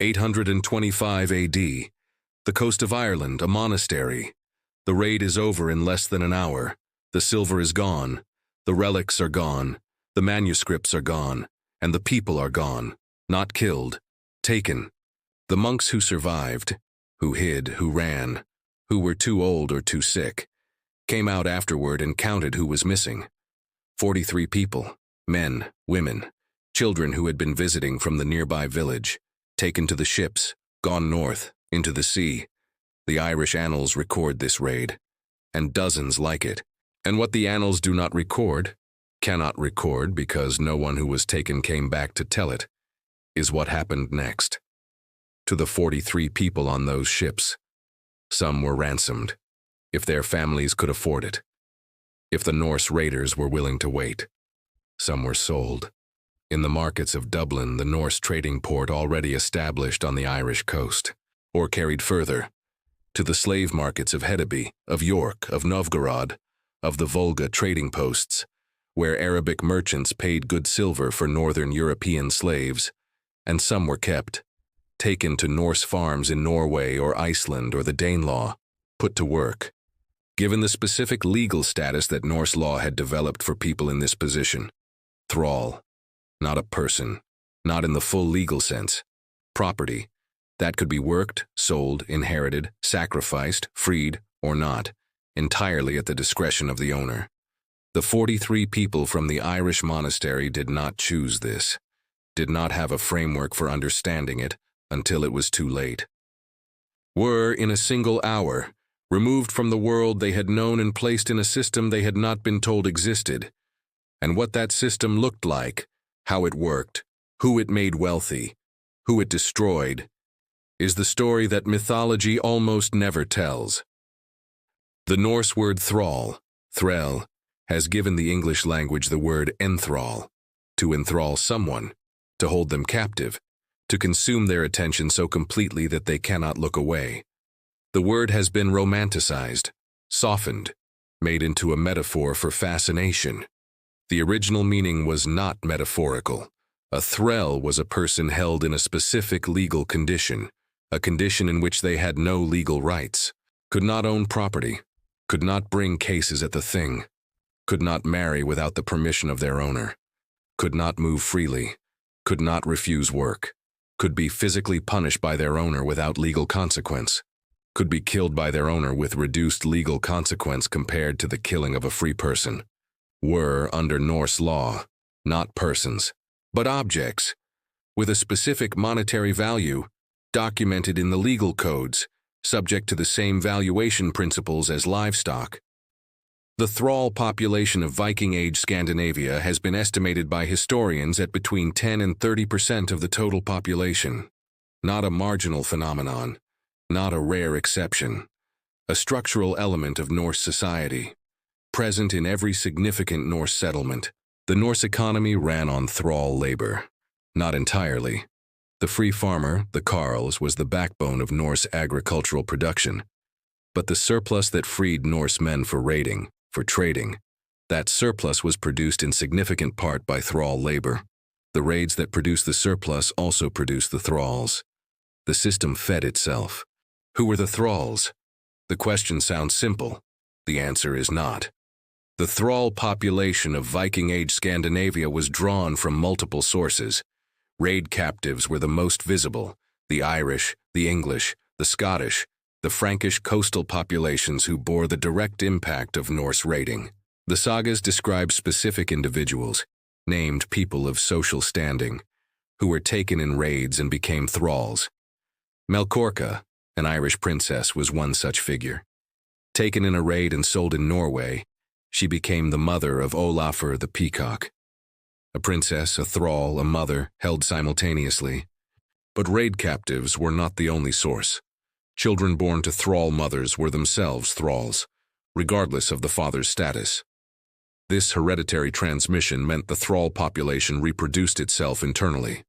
825 AD. The coast of Ireland, a monastery. The raid is over in less than an hour. The silver is gone. The relics are gone. The manuscripts are gone. And the people are gone. Not killed. Taken. The monks who survived, who hid, who ran, who were too old or too sick, came out afterward and counted who was missing. 43 people, men, women, children who had been visiting from the nearby village, taken to the ships, gone north, into the sea. The Irish annals record this raid, and dozens like it. And what the annals do not record, cannot record because no one who was taken came back to tell it, is what happened next. To the 43 people on those ships, some were ransomed, if their families could afford it. If the Norse raiders were willing to wait, some were sold. In the markets of Dublin, the Norse trading port already established on the Irish coast, or carried further, to the slave markets of Hedeby, of York, of Novgorod, of the Volga trading posts, where Arabic merchants paid good silver for northern European slaves, and some were kept, taken to Norse farms in Norway or Iceland or the Danelaw, put to work. Given the specific legal status that Norse law had developed for people in this position, thrall, not a person, not in the full legal sense, property, that could be worked, sold, inherited, sacrificed, freed, or not, entirely at the discretion of the owner. The 43 people from the Irish monastery did not choose this, did not have a framework for understanding it until it was too late. Were, in a single hour, removed from the world they had known and placed in a system they had not been told existed. And what that system looked like, how it worked, who it made wealthy, who it destroyed, is the story that mythology almost never tells. The Norse word thrall, thrall, has given the English language the word enthrall, to enthrall someone, to hold them captive, to consume their attention so completely that they cannot look away. The word has been romanticized, softened, made into a metaphor for fascination. The original meaning was not metaphorical. A thrall was a person held in a specific legal condition, a condition in which they had no legal rights, could not own property, could not bring cases at the thing, could not marry without the permission of their owner, could not move freely, could not refuse work, could be physically punished by their owner without legal consequence, could be killed by their owner with reduced legal consequence compared to the killing of a free person. Were, under Norse law, not persons, but objects, with a specific monetary value, documented in the legal codes, subject to the same valuation principles as livestock. The thrall population of Viking Age Scandinavia has been estimated by historians at between 10 and 30% of the total population. Not a marginal phenomenon, not a rare exception, a structural element of Norse society, present in every significant Norse settlement. The Norse economy ran on thrall labor. Not entirely. The free farmer, the carls, was the backbone of Norse agricultural production. But the surplus that freed Norse men for raiding, for trading, that surplus was produced in significant part by thrall labor. The raids that produced the surplus also produced the thralls. The system fed itself. Who were the thralls? The question sounds simple. The answer is not. The thrall population of Viking Age Scandinavia was drawn from multiple sources. Raid captives were the most visible: the Irish, the English, the Scottish, the Frankish coastal populations who bore the direct impact of Norse raiding. The sagas describe specific individuals, named people of social standing, who were taken in raids and became thralls. Melkorka, an Irish princess, was one such figure. Taken in a raid and sold in Norway, she became the mother of Olafur the Peacock. A princess, a thrall, a mother, held simultaneously. But raid captives were not the only source. Children born to thrall mothers were themselves thralls, regardless of the father's status. This hereditary transmission meant the thrall population reproduced itself internally.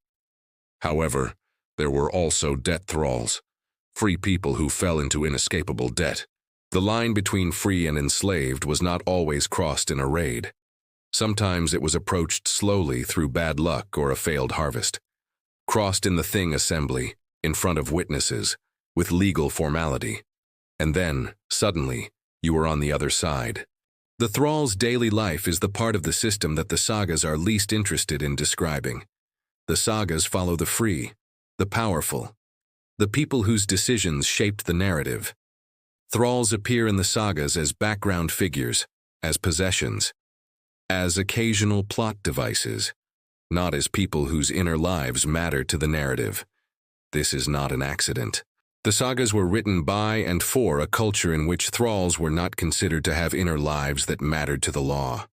However, there were also debt thralls, free people who fell into inescapable debt. The line between free and enslaved was not always crossed in a raid. Sometimes it was approached slowly through bad luck or a failed harvest. Crossed in the thing assembly, in front of witnesses, with legal formality. And then, suddenly, you were on the other side. The thrall's daily life is the part of the system that the sagas are least interested in describing. The sagas follow the free, the powerful, the people whose decisions shaped the narrative. Thralls appear in the sagas as background figures, as possessions, as occasional plot devices, not as people whose inner lives matter to the narrative. This is not an accident. The sagas were written by and for a culture in which thralls were not considered to have inner lives that mattered to the law.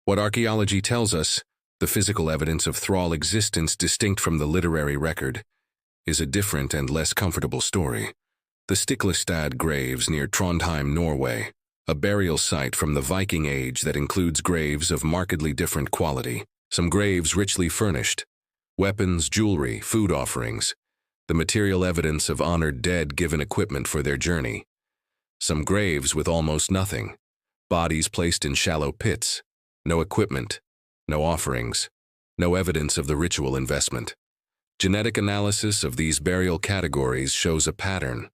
What archaeology tells us, the physical evidence of thrall existence distinct from the literary record, is a different and less comfortable story. The Stiklestad graves near Trondheim, Norway, a burial site from the Viking Age that includes graves of markedly different quality, some graves richly furnished, weapons, jewelry, food offerings, the material evidence of honored dead given equipment for their journey. Some graves with almost nothing, bodies placed in shallow pits, no equipment, no offerings, no evidence of the ritual investment. Genetic analysis of these burial categories shows a pattern.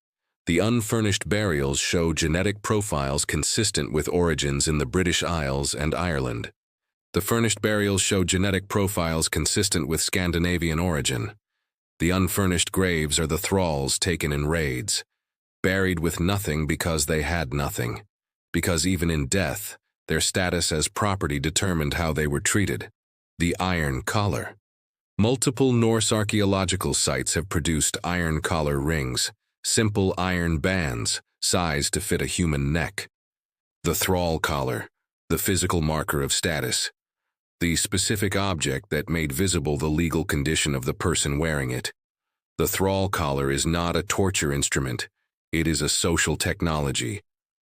The unfurnished burials show genetic profiles consistent with origins in the British Isles and Ireland. The furnished burials show genetic profiles consistent with Scandinavian origin. The unfurnished graves are the thralls taken in raids, buried with nothing because they had nothing, because even in death, their status as property determined how they were treated. The iron collar. Multiple Norse archaeological sites have produced iron collar rings, simple iron bands, sized to fit a human neck. The thrall collar, the physical marker of status, the specific object that made visible the legal condition of the person wearing it. The thrall collar is not a torture instrument, it is a social technology,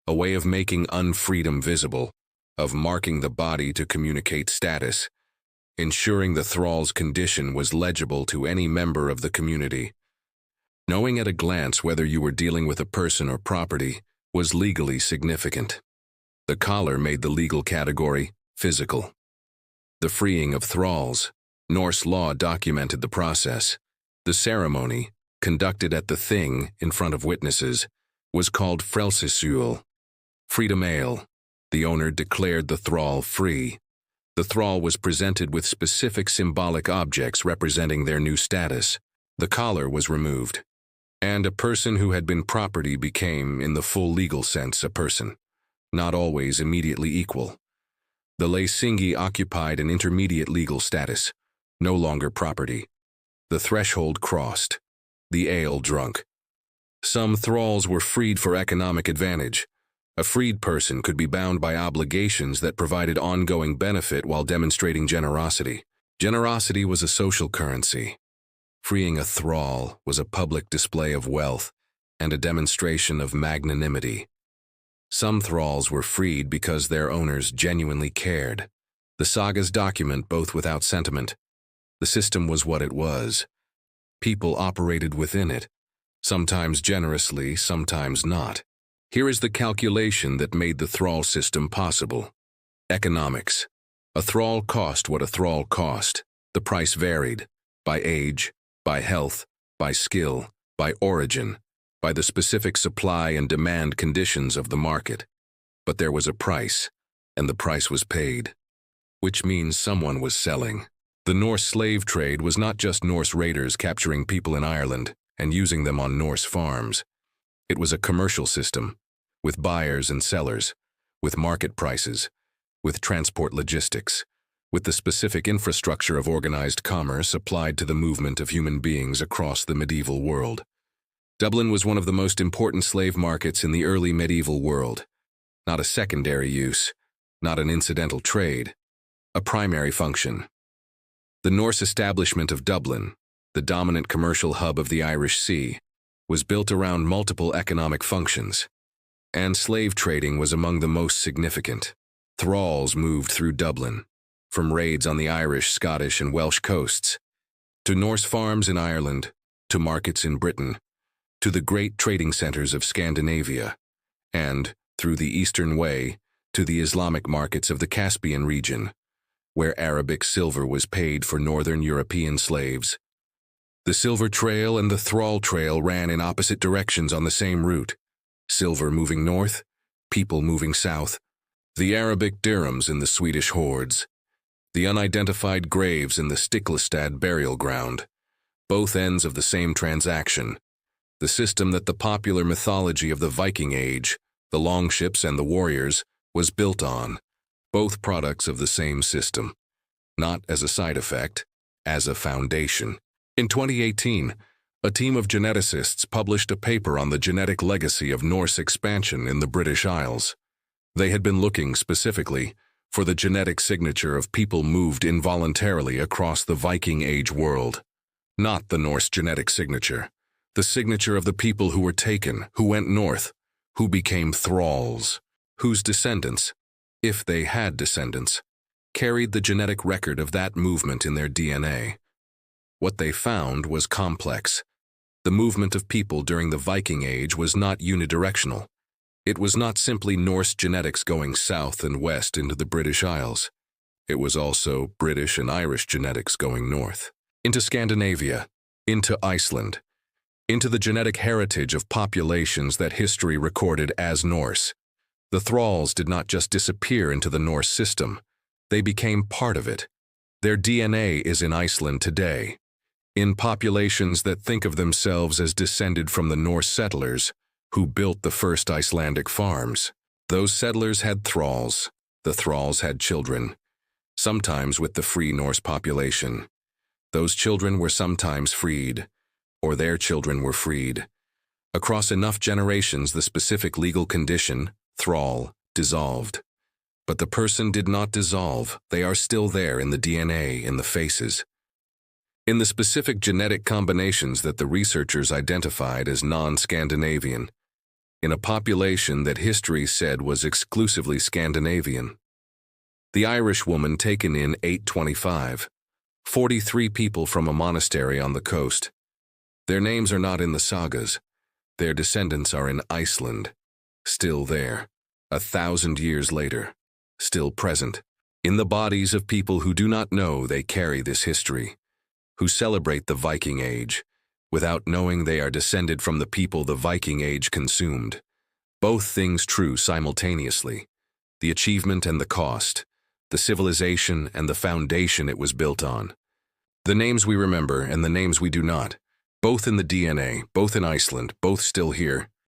a way of making unfreedom visible, of marking the body to communicate status, ensuring the thrall's condition was legible to any member of the community. Knowing at a glance whether you were dealing with a person or property was legally significant. The collar made the legal category physical. The freeing of thralls. Norse law documented the process. The ceremony, conducted at the thing in front of witnesses, was called frelsesøl, freedom ale. The owner declared the thrall free. The thrall was presented with specific symbolic objects representing their new status. The collar was removed, and a person who had been property became, in the full legal sense, a person, not always immediately equal. The Leysingi occupied an intermediate legal status, no longer property. The threshold crossed, the ale drunk. Some thralls were freed for economic advantage. A freed person could be bound by obligations that provided ongoing benefit while demonstrating generosity. Generosity was a social currency. Freeing a thrall was a public display of wealth and a demonstration of magnanimity. Some thralls were freed because their owners genuinely cared. The sagas document both without sentiment. The system was what it was. People operated within it, sometimes generously, sometimes not. Here is the calculation that made the thrall system possible. Economics. A thrall cost what a thrall cost. The price varied by age, by health, by skill, by origin, by the specific supply and demand conditions of the market. But there was a price, and the price was paid, which means someone was selling. The Norse slave trade was not just Norse raiders capturing people in Ireland and using them on Norse farms. It was a commercial system, with buyers and sellers, with market prices, with transport logistics, with the specific infrastructure of organized commerce applied to the movement of human beings across the medieval world. Dublin was one of the most important slave markets in the early medieval world. Not a secondary use, not an incidental trade, a primary function. The Norse establishment of Dublin, the dominant commercial hub of the Irish Sea, was built around multiple economic functions, and slave trading was among the most significant. Thralls moved through Dublin, from raids on the Irish, Scottish, and Welsh coasts, to Norse farms in Ireland, to markets in Britain, to the great trading centers of Scandinavia, and, through the Eastern Way, to the Islamic markets of the Caspian region, where Arabic silver was paid for Northern European slaves. The Silver Trail and the Thrall Trail ran in opposite directions on the same route. Silver moving north, people moving south. The Arabic dirhams in the Swedish hordes. The unidentified graves in the Stiklestad burial ground. Both ends of the same transaction. The system that the popular mythology of the Viking Age, the longships and the warriors, was built on. Both products of the same system. Not as a side effect, as a foundation. In 2018, a team of geneticists published a paper on the genetic legacy of Norse expansion in the British Isles. They had been looking specifically for the genetic signature of people moved involuntarily across the Viking Age world. Not the Norse genetic signature, the signature of the people who were taken, who went north, who became thralls, whose descendants, if they had descendants, carried the genetic record of that movement in their DNA. What they found was complex. The movement of people during the Viking Age was not unidirectional. It was not simply Norse genetics going south and west into the British Isles. It was also British and Irish genetics going north, into Scandinavia, into Iceland, into the genetic heritage of populations that history recorded as Norse. The Thralls did not just disappear into the Norse system. They became part of it. Their DNA is in Iceland today, in populations that think of themselves as descended from the Norse settlers who built the first Icelandic farms. Those settlers had thralls. The thralls had children, sometimes with the free Norse population. Those children were sometimes freed, or their children were freed. Across enough generations, the specific legal condition, thrall, dissolved. But the person did not dissolve. They are still there in the DNA, in the faces. In the specific genetic combinations that the researchers identified as non-Scandinavian, in a population that history said was exclusively Scandinavian. The Irish woman taken in 825, 43 people from a monastery on the coast. Their names are not in the sagas. Their descendants are in Iceland, still there, 1,000 years later, still present, in the bodies of people who do not know they carry this history, who celebrate the Viking Age, without knowing they are descended from the people the Viking Age consumed. Both things true simultaneously, the achievement and the cost, the civilization and the foundation it was built on. The names we remember and the names we do not, both in the DNA, both in Iceland, both still here,